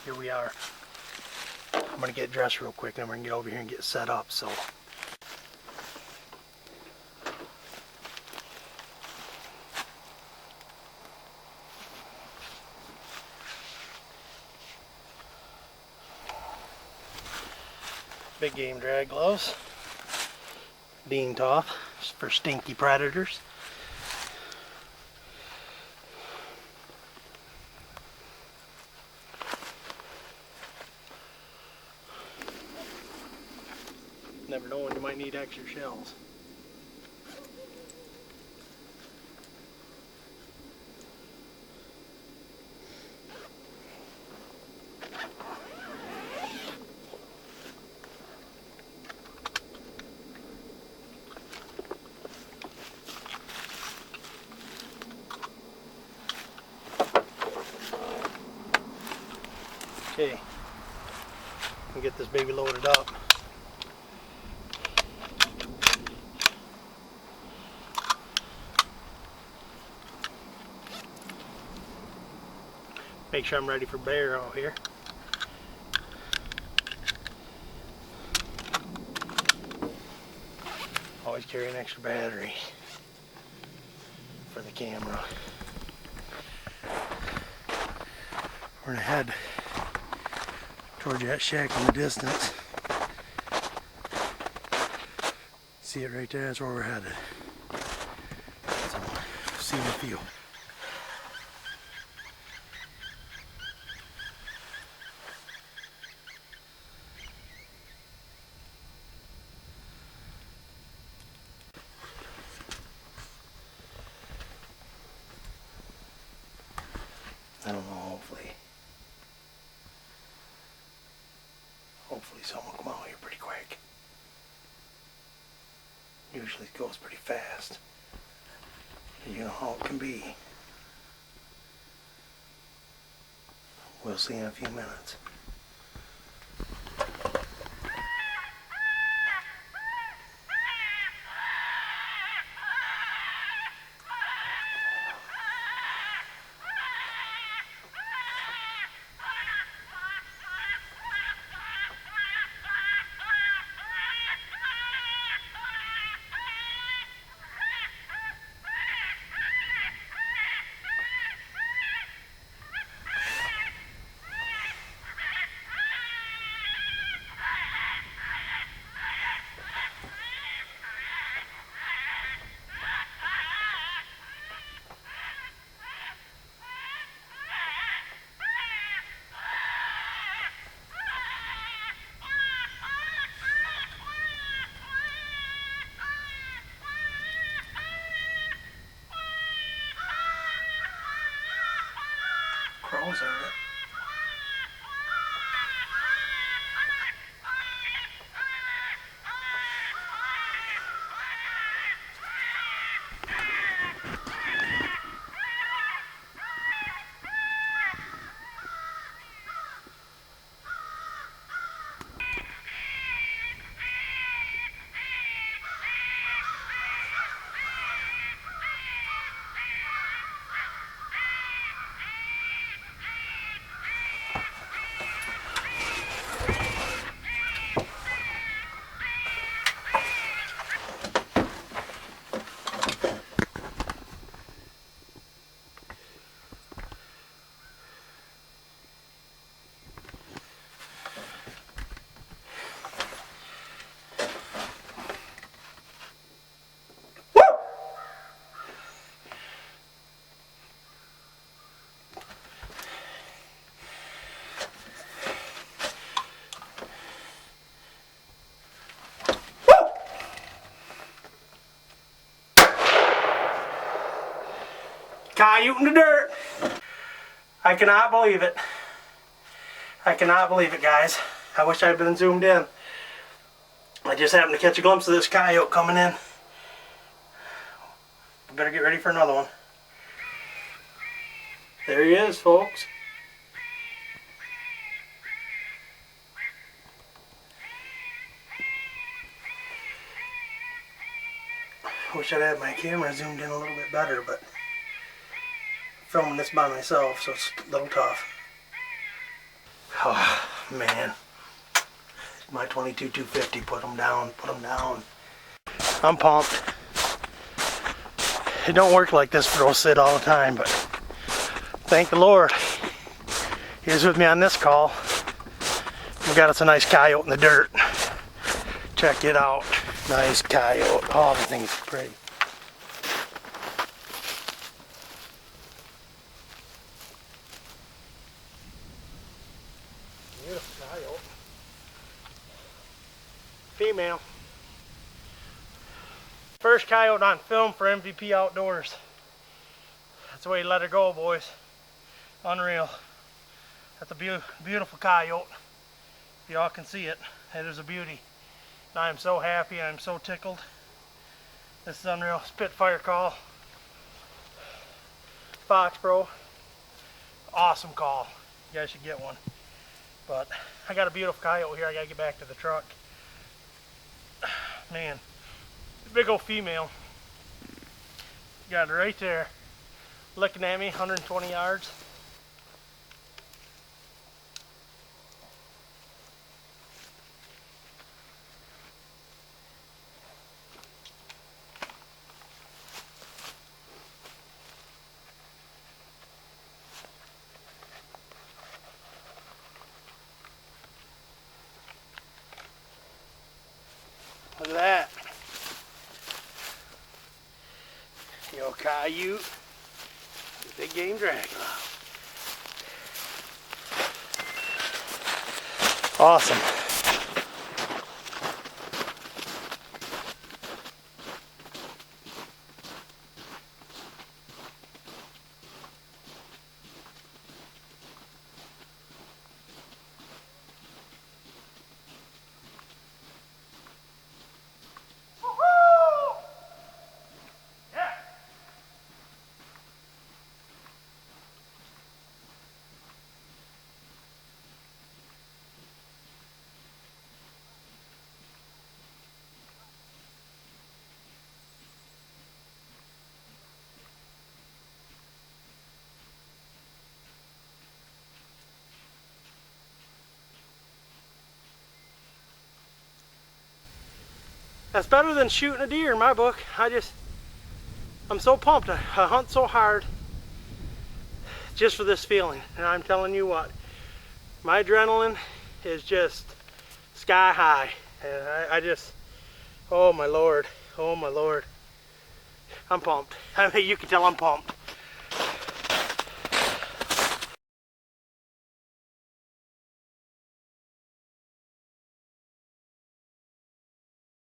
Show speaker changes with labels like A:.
A: here we are. I'm gonna get dressed real quick and we're gonna get over here and get set up. So big game drag gloves, bean toff for stinky predators. Never know when you might need extra shells. Okay, we'll get this baby loaded up. Make sure I'm ready for bear out here. Always carry an extra battery for the camera. We're gonna head towards that shack in the distance. See it right there? That's where we're headed. So, see in the field. I don't know, hopefully someone will come out here pretty quick. Usually it goes pretty fast. You know how it can be. We'll see in a few minutes. Crows are it. Coyote in the dirt. I cannot believe it. I cannot believe it, guys. I wish I had been zoomed in. I just happened to catch a glimpse of this coyote coming in. We better get ready for another one. There he is, folks. Wish I'd had my camera zoomed in a little bit better, but I'm filming this by myself, so it's a little tough. Oh, man. My 22-250, put them down, put them down. I'm pumped. It don't work like this for sit all the time, but thank the Lord. He was with me on this call. We got us a nice coyote in the dirt. Check it out. Nice coyote. Oh, the thing's pretty. Beautiful coyote. Female. First coyote on film for MVP Outdoors. That's the way you let her go, boys. Unreal. That's a beautiful coyote. If y'all can see it, it is a beauty. And I am so happy, I am so tickled. This is unreal. Spitfire call. Foxborough. Awesome call. You guys should get one. But I got a beautiful coyote here. I gotta get back to the truck. Man, big old female. Got her right there, looking at me, 120 yards. Look at that. Yo, coyote. Big game dragon. Awesome. That's better than shooting a deer in my book. I'm so pumped. I hunt so hard just for this feeling. And I'm telling you what, my adrenaline is just sky high. And oh my Lord, oh my Lord. I'm pumped. I mean, you can tell I'm pumped.